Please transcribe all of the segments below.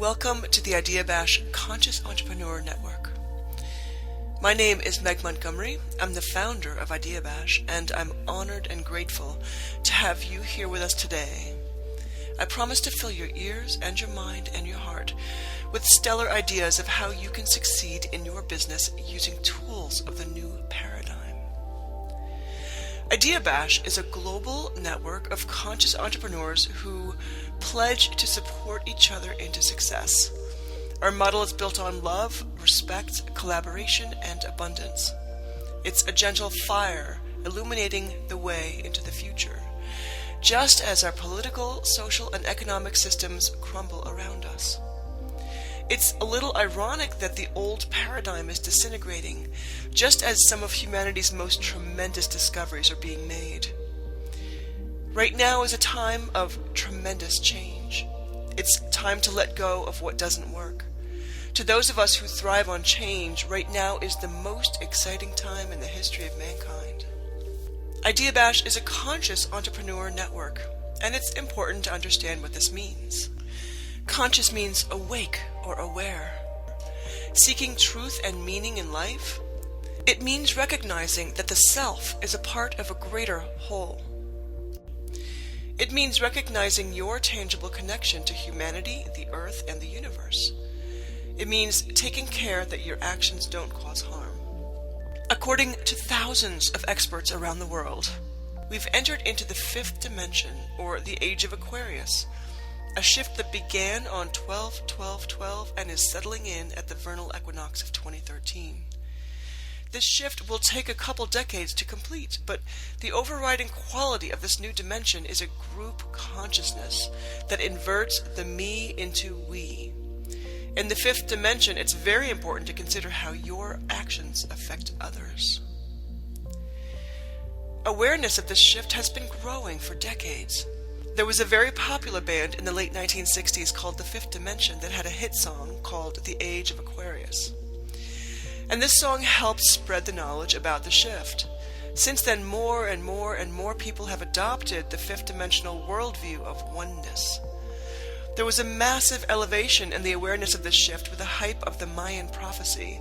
Welcome to the IDEABASH Conscious Entrepreneur Network. My name is Meg Montgomery. I'm the founder of IDEABASH, and I'm honored and grateful to have you here with us today. I promise to fill your ears and your mind and your heart with stellar ideas of how you can succeed in your business using tools of the new paradigm. IDEABASH is a global network of conscious entrepreneurs who pledge to support each other into success. Our model is built on love, respect, collaboration, and abundance. It's a gentle fire illuminating the way into the future, just as our political, social, and economic systems crumble around us. It's a little ironic that the old paradigm is disintegrating, just as some of humanity's most tremendous discoveries are being made. Right now is a time of tremendous change. It's time to let go of what doesn't work. To those of us who thrive on change, right now is the most exciting time in the history of mankind. IDEABASH is a conscious entrepreneur network, and it's important to understand what this means. Conscious means awake or aware. Seeking truth and meaning in life, it means recognizing that the self is a part of a greater whole. It means recognizing your tangible connection to humanity, the earth, and the universe. It means taking care that your actions don't cause harm. According to thousands of experts around the world, we've entered into the fifth dimension, or the age of Aquarius, a shift that began on 12-12-12 and is settling in at the vernal equinox of 2013. This shift will take a couple decades to complete, but the overriding quality of this new dimension is a group consciousness that inverts the me into we. In the fifth dimension, it's very important to consider how your actions affect others. Awareness of this shift has been growing for decades. There was a very popular band in the late 1960s called The Fifth Dimension that had a hit song called The Age of Aquarius. And this song helped spread the knowledge about the shift. Since then, more and more people have adopted the fifth dimensional worldview of oneness. There was a massive elevation in the awareness of this shift with the hype of the Mayan prophecy,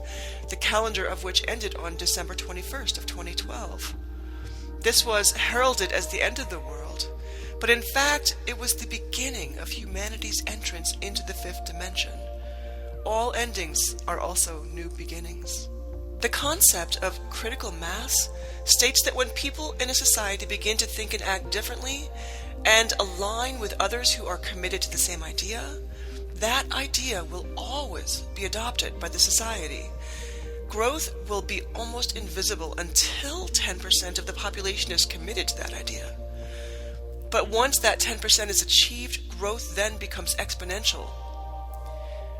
the calendar of which ended on December 21st of 2012. This was heralded as the end of the world, but in fact, it was the beginning of humanity's entrance into the fifth dimension. All endings are also new beginnings. The concept of critical mass states that when people in a society begin to think and act differently and align with others who are committed to the same idea, that idea will always be adopted by the society. Growth will be almost invisible until 10% of the population is committed to that idea. But once that 10% is achieved, growth then becomes exponential.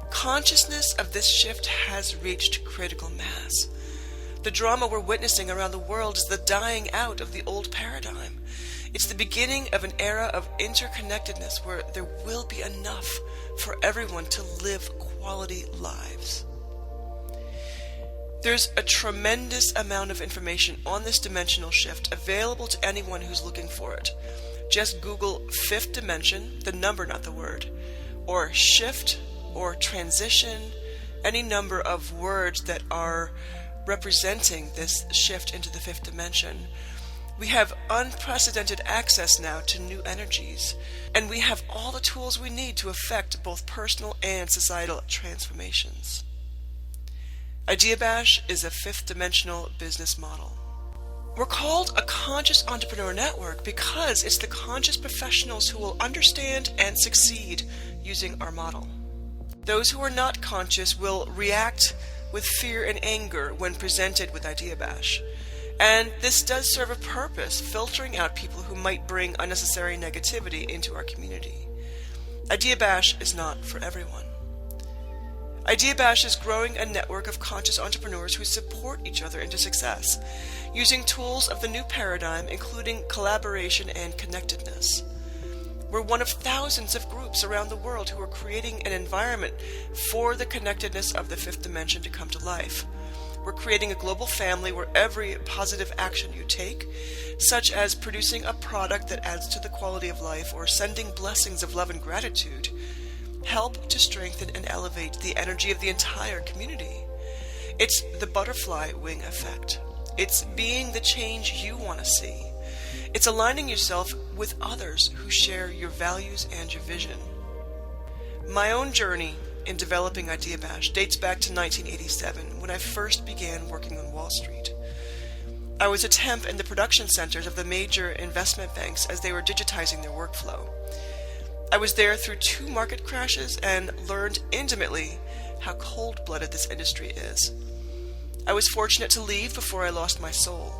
Consciousness of this shift has reached critical mass. The drama we're witnessing around the world is the dying out of the old paradigm. It's the beginning of an era of interconnectedness where there will be enough for everyone to live quality lives. There's a tremendous amount of information on this dimensional shift available to anyone who's looking for it. Just Google fifth dimension, the number, not the word, or shift, or transition, any number of words that are representing this shift into the fifth dimension. We have unprecedented access now to new energies, and we have all the tools we need to affect both personal and societal transformations. IDEABASH is a fifth dimensional business model. We're called a conscious entrepreneur network because it's the conscious professionals who will understand and succeed using our model. Those who are not conscious will react with fear and anger when presented with IDEABASH. And this does serve a purpose, filtering out people who might bring unnecessary negativity into our community. IDEABASH is not for everyone. IDEABASH is growing a network of conscious entrepreneurs who support each other into success, using tools of the new paradigm, including collaboration and connectedness. We're one of thousands of groups around the world who are creating an environment for the connectedness of the fifth dimension to come to life. We're creating a global family where every positive action you take, such as producing a product that adds to the quality of life or sending blessings of love and gratitude, help to strengthen and elevate the energy of the entire community. It's the butterfly wing effect. It's being the change you want to see. It's aligning yourself with others who share your values and your vision. My own journey in developing IDEABASH dates back to 1987, when I first began working on Wall Street. I was a temp in the production centers of the major investment banks as they were digitizing their workflow. I was there through 2 market crashes and learned intimately how cold-blooded this industry is. I was fortunate to leave before I lost my soul.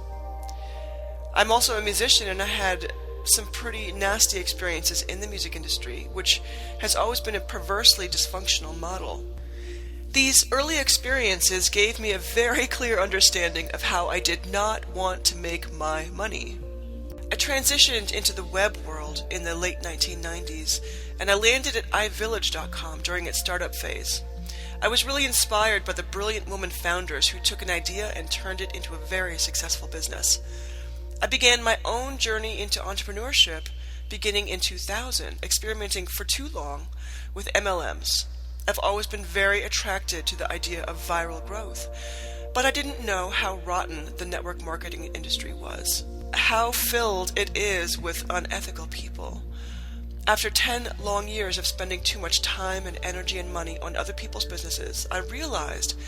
I'm also a musician, and I had some pretty nasty experiences in the music industry, which has always been a perversely dysfunctional model. These early experiences gave me a very clear understanding of how I did not want to make my money. I transitioned into the web world in the late 1990s, and I landed at iVillage.com during its startup phase. I was really inspired by the brilliant women founders who took an idea and turned it into a very successful business. I began my own journey into entrepreneurship beginning in 2000, experimenting for too long with MLMs. I've always been very attracted to the idea of viral growth, but I didn't know how rotten the network marketing industry was, how filled it is with unethical people. After 10 long years of spending too much time and energy and money on other people's businesses, I realized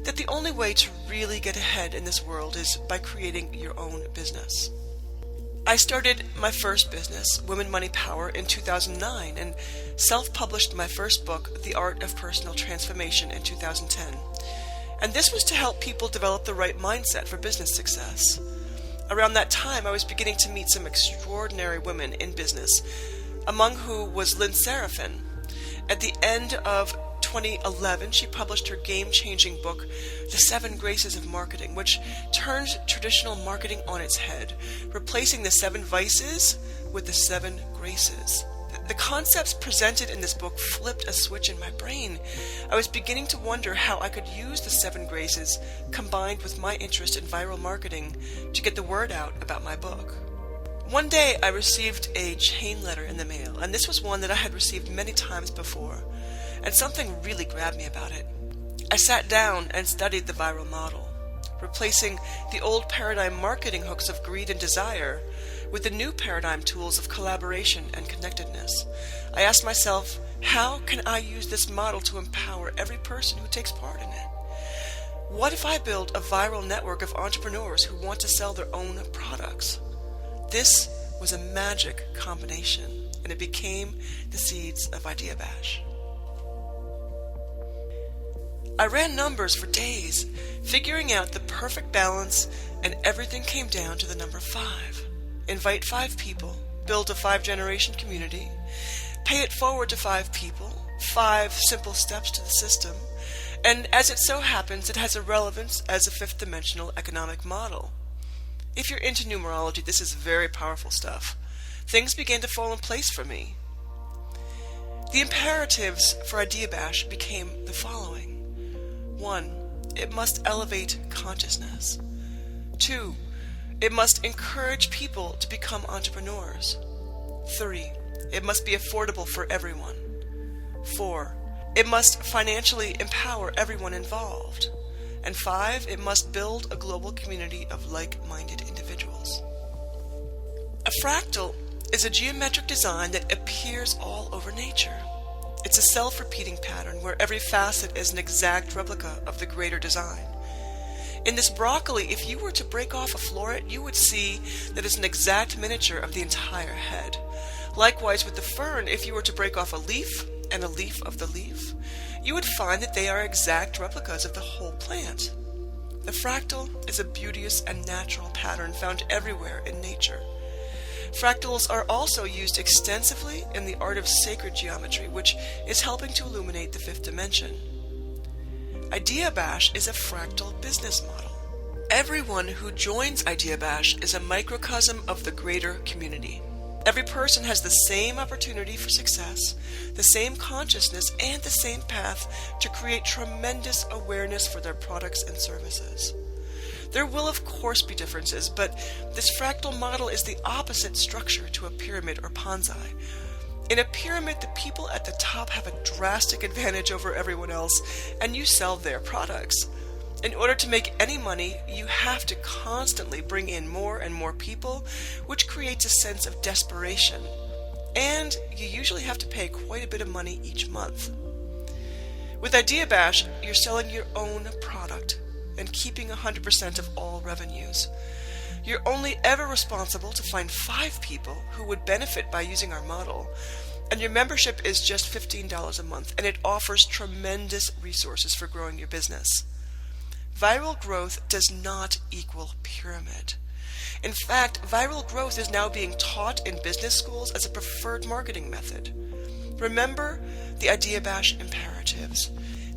that the only way to really get ahead in this world is by creating your own business. I started my first business, Women Money Power, in 2009 and self-published my first book, The Art of Personal Transformation, in 2010. And this was to help people develop the right mindset for business success. Around that time, I was beginning to meet some extraordinary women in business, among who was Lynn Serafin. At the end of 2011, she published her game-changing book, The 7 Graces of Marketing, which turns traditional marketing on its head, replacing the 7 vices with the 7 graces. The concepts presented in this book flipped a switch in my brain. I was beginning to wonder how I could use the 7 graces combined with my interest in viral marketing to get the word out about my book. One day I received a chain letter in the mail, and this was one that I had received many times before, and something really grabbed me about it. I sat down and studied the viral model, replacing the old paradigm marketing hooks of greed and desire with the new paradigm tools of collaboration and connectedness. I asked myself, how can I use this model to empower every person who takes part in it? What if I build a viral network of entrepreneurs who want to sell their own products? This was a magic combination, and it became the seeds of IDEABASH. I ran numbers for days, figuring out the perfect balance, and everything came down to the number 5. Invite 5 people, build a 5-generation community, pay it forward to 5 people, 5 simple steps to the system, and as it so happens, it has a relevance as a 5th-dimensional economic model. If you're into numerology, this is very powerful stuff. Things began to fall in place for me. The imperatives for IDEABASH became the following. 1. It must elevate consciousness. 2. It must encourage people to become entrepreneurs. 3. It must be affordable for everyone. 4. It must financially empower everyone involved. And 5. It must build a global community of like-minded individuals. A fractal is a geometric design that appears all over nature. It's a self-repeating pattern where every facet is an exact replica of the greater design. In this broccoli, if you were to break off a floret, you would see that it's an exact miniature of the entire head. Likewise with the fern, if you were to break off a leaf and a leaf of the leaf, you would find that they are exact replicas of the whole plant. The fractal is a beauteous and natural pattern found everywhere in nature. Fractals are also used extensively in the art of sacred geometry, which is helping to illuminate the 5th dimension. IDEABASH is a fractal business model. Everyone who joins IDEABASH is a microcosm of the greater community. Every person has the same opportunity for success, the same consciousness, and the same path to create tremendous awareness for their products and services. There will of course be differences, but this fractal model is the opposite structure to a pyramid or Ponzi. In a pyramid, the people at the top have a drastic advantage over everyone else, and you sell their products. In order to make any money, you have to constantly bring in more and more people, which creates a sense of desperation. And you usually have to pay quite a bit of money each month. With IDEABASH, you're selling your own product and keeping 100% of all revenues. You're only ever responsible to find 5 people who would benefit by using our model, and your membership is just $15 a month, and it offers tremendous resources for growing your business. Viral growth does not equal pyramid. In fact, viral growth is now being taught in business schools as a preferred marketing method. Remember the IDEABASH imperatives.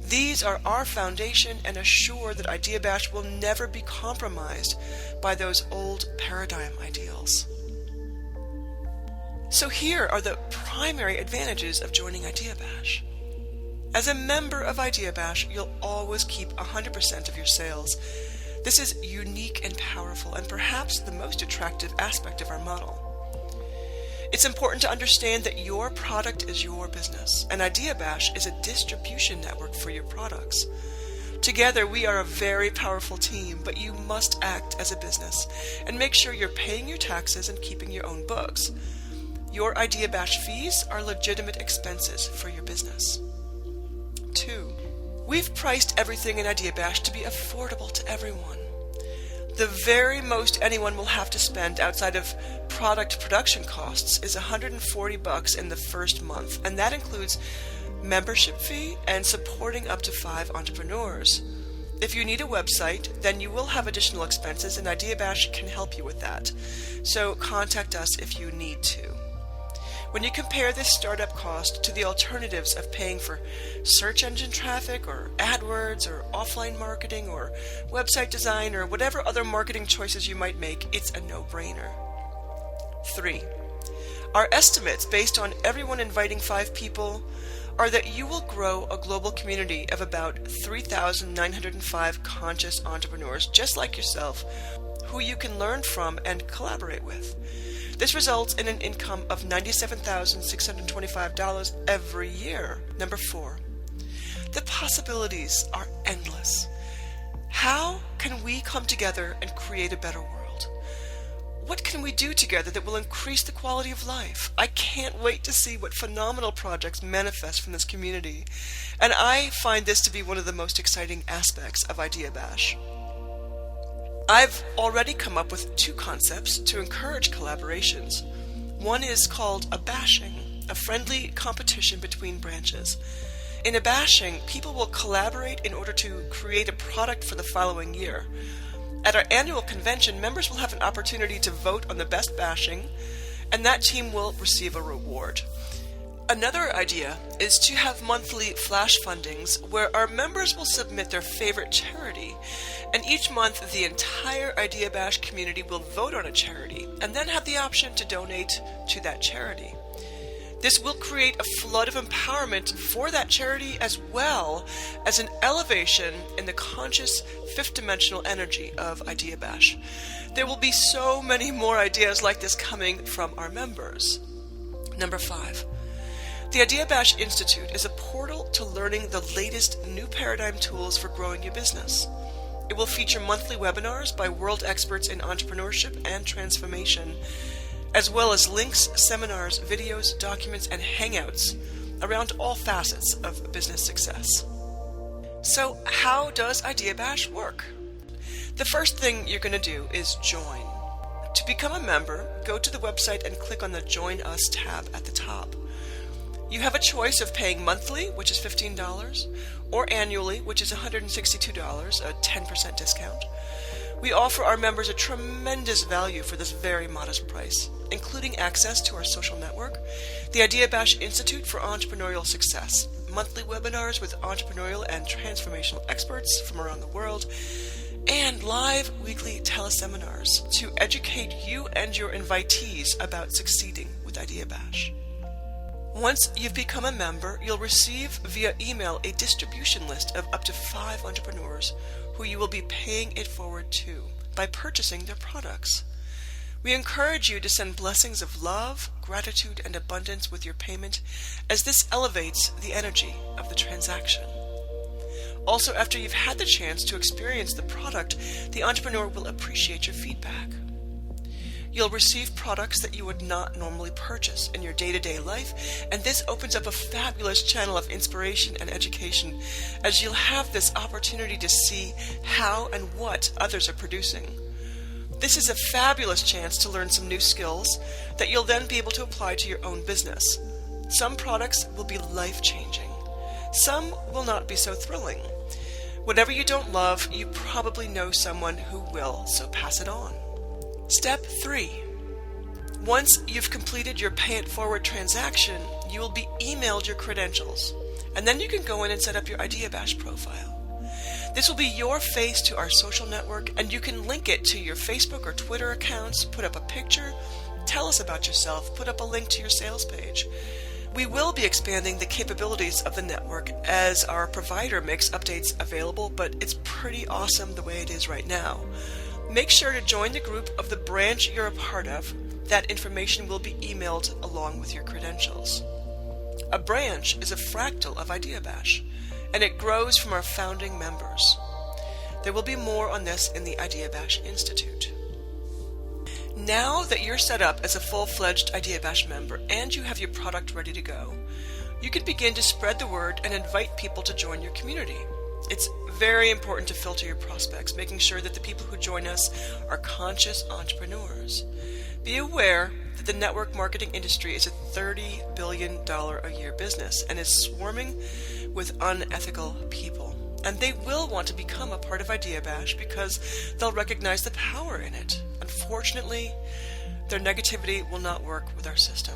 These are our foundation and assure that IDEABASH will never be compromised by those old paradigm ideals. So here are the primary advantages of joining IDEABASH. As a member of IDEABASH, you'll always keep 100% of your sales. This is unique and powerful, and perhaps the most attractive aspect of our model. It's important to understand that your product is your business, and IDEABASH is a distribution network for your products. Together, we are a very powerful team, but you must act as a business and make sure you're paying your taxes and keeping your own books. Your IDEABASH fees are legitimate expenses for your business. 2. We've priced everything in IDEABASH to be affordable to everyone. The very most anyone will have to spend outside of product production costs is $140 in the first month, and that includes membership fee and supporting up to 5 entrepreneurs. If you need a website, then you will have additional expenses, and IDEABASH can help you with that. So contact us if you need to. When you compare this startup cost to the alternatives of paying for search engine traffic or AdWords or offline marketing or website design or whatever other marketing choices you might make, it's a no-brainer. 3. Our estimates, based on everyone inviting 5 people, are that you will grow a global community of about 3,905 conscious entrepreneurs just like yourself, who you can learn from and collaborate with. This results in an income of $97,625 every year. Number 4. The possibilities are endless. How can we come together and create a better world? What can we do together that will increase the quality of life? I can't wait to see what phenomenal projects manifest from this community, and I find this to be one of the most exciting aspects of IDEABASH. I've already come up with 2 concepts to encourage collaborations. One is called a bashing, a friendly competition between branches. In a bashing, people will collaborate in order to create a product for the following year. At our annual convention, members will have an opportunity to vote on the best bashing, and that team will receive a reward. Another idea is to have monthly flash fundings where our members will submit their favorite charity, and each month the entire IDEABASH community will vote on a charity and then have the option to donate to that charity. This will create a flood of empowerment for that charity as well as an elevation in the conscious fifth-dimensional energy of IDEABASH. There will be so many more ideas like this coming from our members. Number 5. The IDEABASH Institute is a portal to learning the latest new paradigm tools for growing your business. It will feature monthly webinars by world experts in entrepreneurship and transformation, as well as links, seminars, videos, documents, and hangouts around all facets of business success. So how does IDEABASH work? The first thing you're going to do is join. To become a member, go to the website and click on the Join Us tab at the top. You have a choice of paying monthly, which is $15, or annually, which is $162, a 10% discount. We offer our members a tremendous value for this very modest price, including access to our social network, the IDEABASH Institute for Entrepreneurial Success, monthly webinars with entrepreneurial and transformational experts from around the world, and live weekly teleseminars to educate you and your invitees about succeeding with IDEABASH. Once you've become a member, you'll receive via email a distribution list of up to 5 entrepreneurs who you will be paying it forward to by purchasing their products. We encourage you to send blessings of love, gratitude, and abundance with your payment, as this elevates the energy of the transaction. Also, after you've had the chance to experience the product, the entrepreneur will appreciate your feedback. You'll receive products that you would not normally purchase in your day-to-day life, and this opens up a fabulous channel of inspiration and education, as you'll have this opportunity to see how and what others are producing. This is a fabulous chance to learn some new skills that you'll then be able to apply to your own business. Some products will be life-changing. Some will not be so thrilling. Whatever you don't love, you probably know someone who will, so pass it on. Step 3. Once you've completed your pay it forward transaction, you will be emailed your credentials, and then you can go in and set up your IDEABASH profile. This will be your face to our social network, and you can link it to your Facebook or Twitter accounts, put up a picture, tell us about yourself, put up a link to your sales page. We will be expanding the capabilities of the network as our provider makes updates available, but it's pretty awesome the way it is right now. Make sure to join the group of the branch you're a part of. That information will be emailed along with your credentials. A branch is a fractal of IDEABASH, and it grows from our founding members. There will be more on this in the IDEABASH Institute. Now that you're set up as a full-fledged IDEABASH member and you have your product ready to go, you can begin to spread the word and invite people to join your community. It's very important to filter your prospects, making sure that the people who join us are conscious entrepreneurs. Be aware that the network marketing industry is a $30 billion a year business and is swarming with unethical people. And they will want to become a part of IDEABASH because they'll recognize the power in it. Unfortunately, their negativity will not work with our system.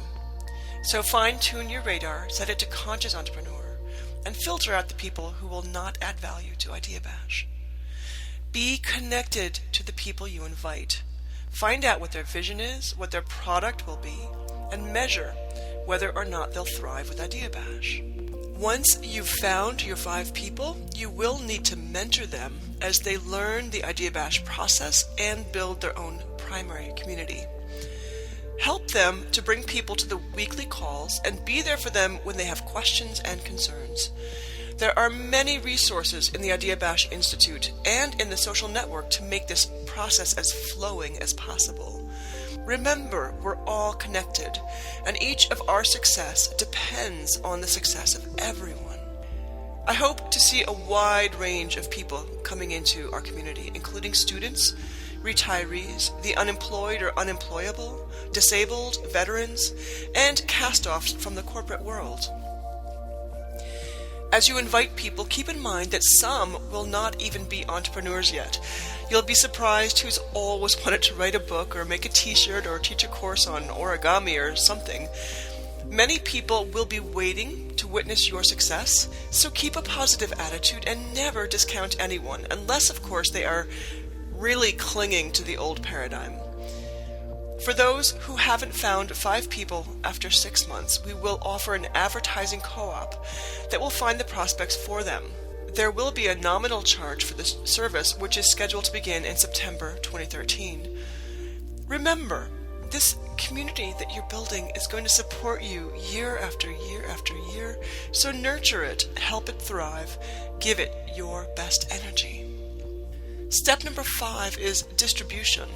So fine-tune your radar, set it to conscious entrepreneur, and filter out the people who will not add value to IDEABASH. Be connected to the people you invite. Find out what their vision is, what their product will be, and measure whether or not they'll thrive with IDEABASH. Once you've found your 5 people, you will need to mentor them as they learn the IDEABASH process and build their own primary community. Help them to bring people to the weekly calls and be there for them when they have questions and concerns. There are many resources in the IDEABASH Institute and in the social network to make this process as flowing as possible. Remember, we're all connected, and each of our success depends on the success of everyone. I hope to see a wide range of people coming into our community, including students, retirees, the unemployed or unemployable, disabled, veterans, and cast-offs from the corporate world. As you invite people, keep in mind that some will not even be entrepreneurs yet. You'll be surprised who's always wanted to write a book or make a t-shirt or teach a course on origami or something. Many people will be waiting to witness your success, so keep a positive attitude and never discount anyone, unless, of course, they are really clinging to the old paradigm. For those who haven't found 5 people after 6 months, we will offer an advertising co-op that will find the prospects for them. There will be a nominal charge for this service, which is scheduled to begin in September 2013. Remember, this community that you're building is going to support you year after year after year, so nurture it, help it thrive, give it your best energy. Step number 5 is distribution.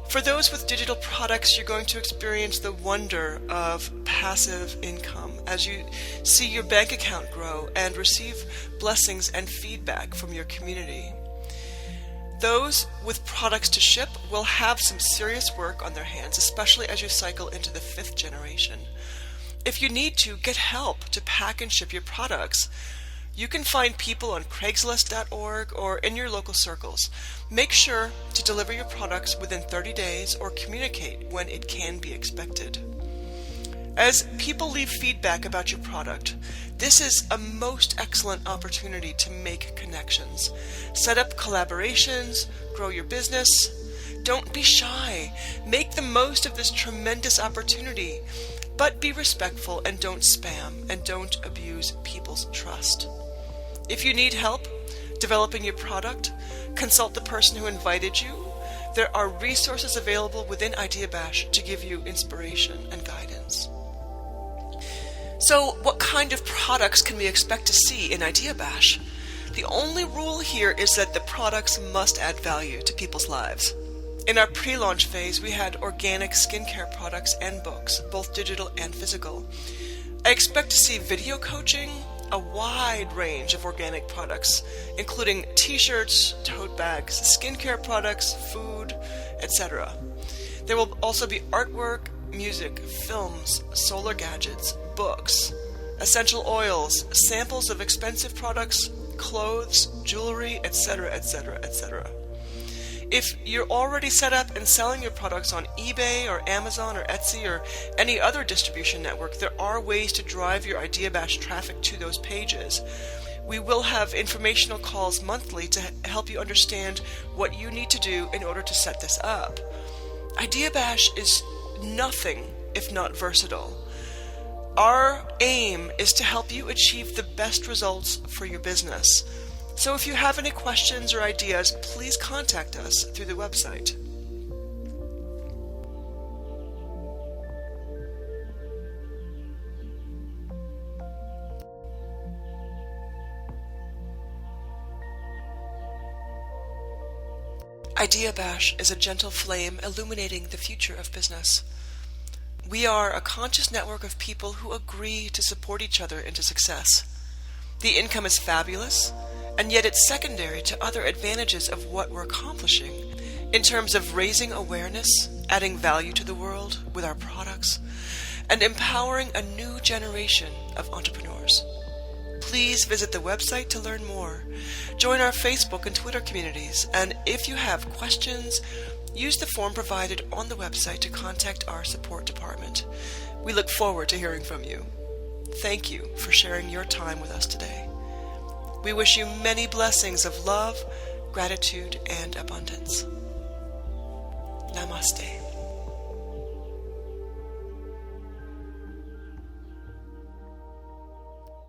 For those with digital products, you're going to experience the wonder of passive income as you see your bank account grow and receive blessings and feedback from your community. Those with products to ship will have some serious work on their hands, especially as you cycle into the 5th generation. If you need to, get help to pack and ship your products. You can find people on Craigslist.org or in your local circles. Make sure to deliver your products within 30 days or communicate when it can be expected. As people leave feedback about your product, this is a most excellent opportunity to make connections. Set up collaborations, grow your business. Don't be shy. Make the most of this tremendous opportunity, but be respectful and don't spam and don't abuse people's trust. If you need help developing your product, consult the person who invited you. There are resources available within IDEABASH to give you inspiration and guidance. So, what kind of products can we expect to see in IDEABASH? The only rule here is that the products must add value to people's lives. In our pre-launch phase, we had organic skincare products and books, both digital and physical. I expect to see video coaching, a wide range of organic products, including t-shirts, tote bags, skincare products, food, etc. There will also be artwork, music, films, solar gadgets, books, essential oils, samples of expensive products, clothes, jewelry, etc., etc., etc. If you're already set up and selling your products on eBay or Amazon or Etsy or any other distribution network, there are ways to drive your IDEABASH traffic to those pages. We will have informational calls monthly to help you understand what you need to do in order to set this up. IDEABASH is nothing if not versatile. Our aim is to help you achieve the best results for your business. So if you have any questions or ideas, please contact us through the website. IDEABASH is a gentle flame illuminating the future of business. We are a conscious network of people who agree to support each other into success. The income is fabulous, and yet it's secondary to other advantages of what we're accomplishing in terms of raising awareness, adding value to the world with our products, and empowering a new generation of entrepreneurs. Please visit the website to learn more. Join our Facebook and Twitter communities, and if you have questions, use the form provided on the website to contact our support department. We look forward to hearing from you. Thank you for sharing your time with us today. We wish you many blessings of love, gratitude, and abundance. Namaste.